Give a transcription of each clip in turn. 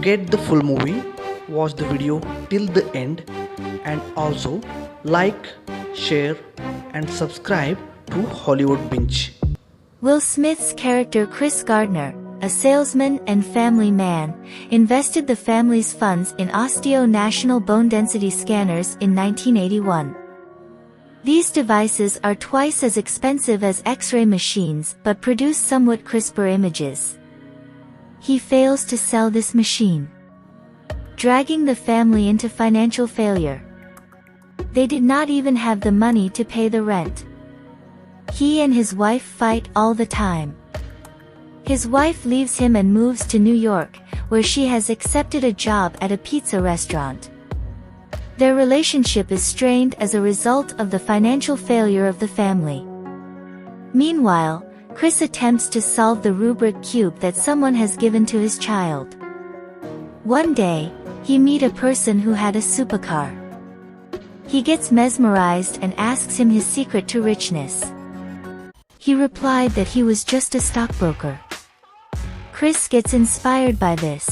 get the full movie, watch the video till the end, and also like, share and subscribe to Hollywoodbinge. Will Smith's character Chris Gardner, a salesman and family man, invested the family's funds in osteo national bone density scanners in 1981. These devices are twice as expensive as X-ray machines but produce somewhat crisper images. He fails to sell this machine, dragging the family into financial failure. They did not even have the money to pay the rent. He and his wife fight all the time. His wife leaves him and moves to New York, where she has accepted a job at a pizza restaurant. Their relationship is strained as a result of the financial failure of the family. Meanwhile, Chris attempts to solve the rubric cube that someone has given to his child. One day, he meets a person who had a supercar. He gets mesmerized and asks him his secret to richness. He replied that he was just a stockbroker. Chris gets inspired by this.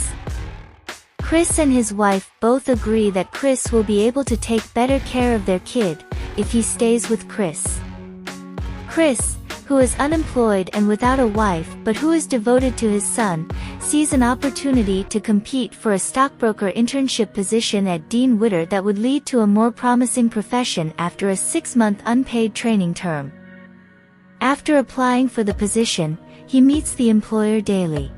Chris and his wife both agree that Chris will be able to take better care of their kid if he stays with Chris. Chris, who is unemployed and without a wife but who is devoted to his son, sees an opportunity to compete for a stockbroker internship position at Dean Witter that would lead to a more promising profession after a 6-month unpaid training term. After applying for the position, he meets the employer daily.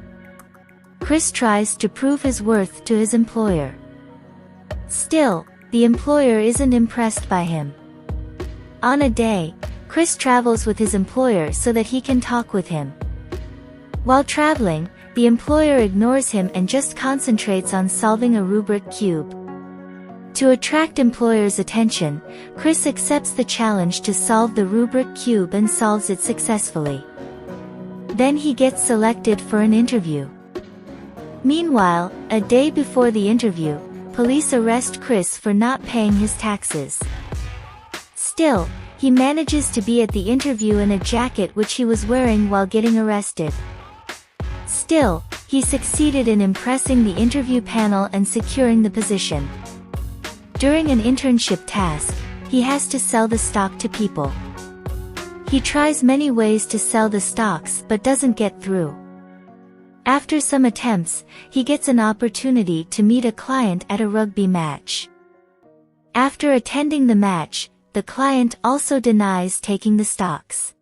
Chris tries to prove his worth to his employer. Still, the employer isn't impressed by him. On a day, Chris travels with his employer so that he can talk with him. While traveling, the employer ignores him and just concentrates on solving a rubric cube. To attract employers' attention, Chris accepts the challenge to solve the rubric cube and solves it successfully. Then he gets selected for an interview. Meanwhile, a day before the interview, police arrest Chris for not paying his taxes. Still, he manages to be at the interview in a jacket which he was wearing while getting arrested. Still, he succeeded in impressing the interview panel and securing the position. During an internship task, he has to sell the stock to people. He tries many ways to sell the stocks but doesn't get through. After some attempts, he gets an opportunity to meet a client at a rugby match. After attending the match, the client also denies taking the stocks.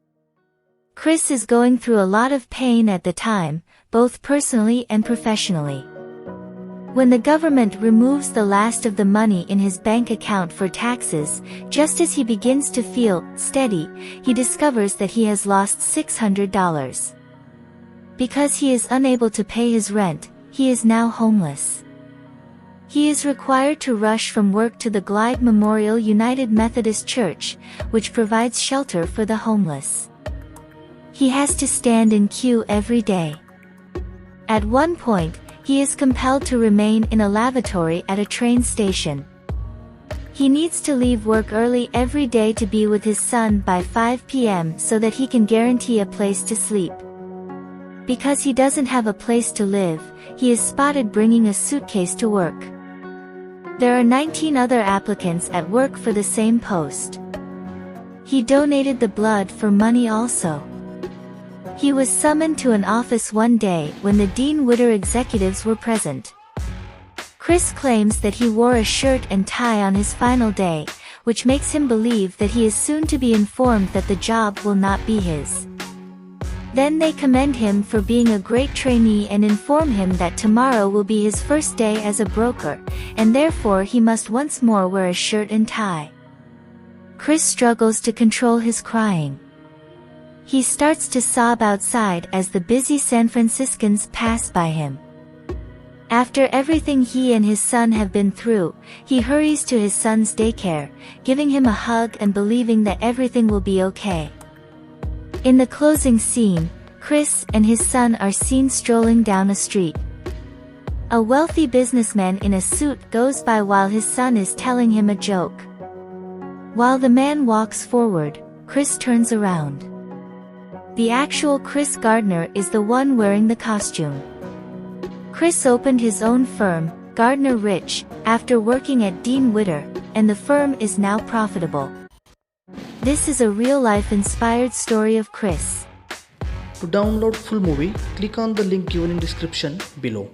Chris is going through a lot of pain at the time, both personally and professionally. When the government removes the last of the money in his bank account for taxes, just as he begins to feel steady, he discovers that he has lost $600. Because he is unable to pay his rent, he is now homeless. He is required to rush from work to the Glide Memorial United Methodist Church, which provides shelter for the homeless. He has to stand in queue every day. At one point, he is compelled to remain in a lavatory at a train station. He needs to leave work early every day to be with his son by 5 p.m. so that he can guarantee a place to sleep. Because he doesn't have a place to live, he is spotted bringing a suitcase to work. There are 19 other applicants at work for the same post. He donated the blood for money also. He was summoned to an office one day when the Dean Witter executives were present. Chris claims that he wore a shirt and tie on his final day, which makes him believe that he is soon to be informed that the job will not be his. Then they commend him for being a great trainee and inform him that tomorrow will be his first day as a broker, and therefore he must once more wear a shirt and tie. Chris struggles to control his crying. He starts to sob outside as the busy San Franciscans pass by him. After everything he and his son have been through, he hurries to his son's daycare, giving him a hug and believing that everything will be okay. In the closing scene, Chris and his son are seen strolling down a street. A wealthy businessman in a suit goes by while his son is telling him a joke. While the man walks forward, Chris turns around. The actual Chris Gardner is the one wearing the costume. Chris opened his own firm, Gardner Rich, after working at Dean Witter, and the firm is now profitable. This is a real-life inspired story of Chris. To download full movie, click on the link given in description below.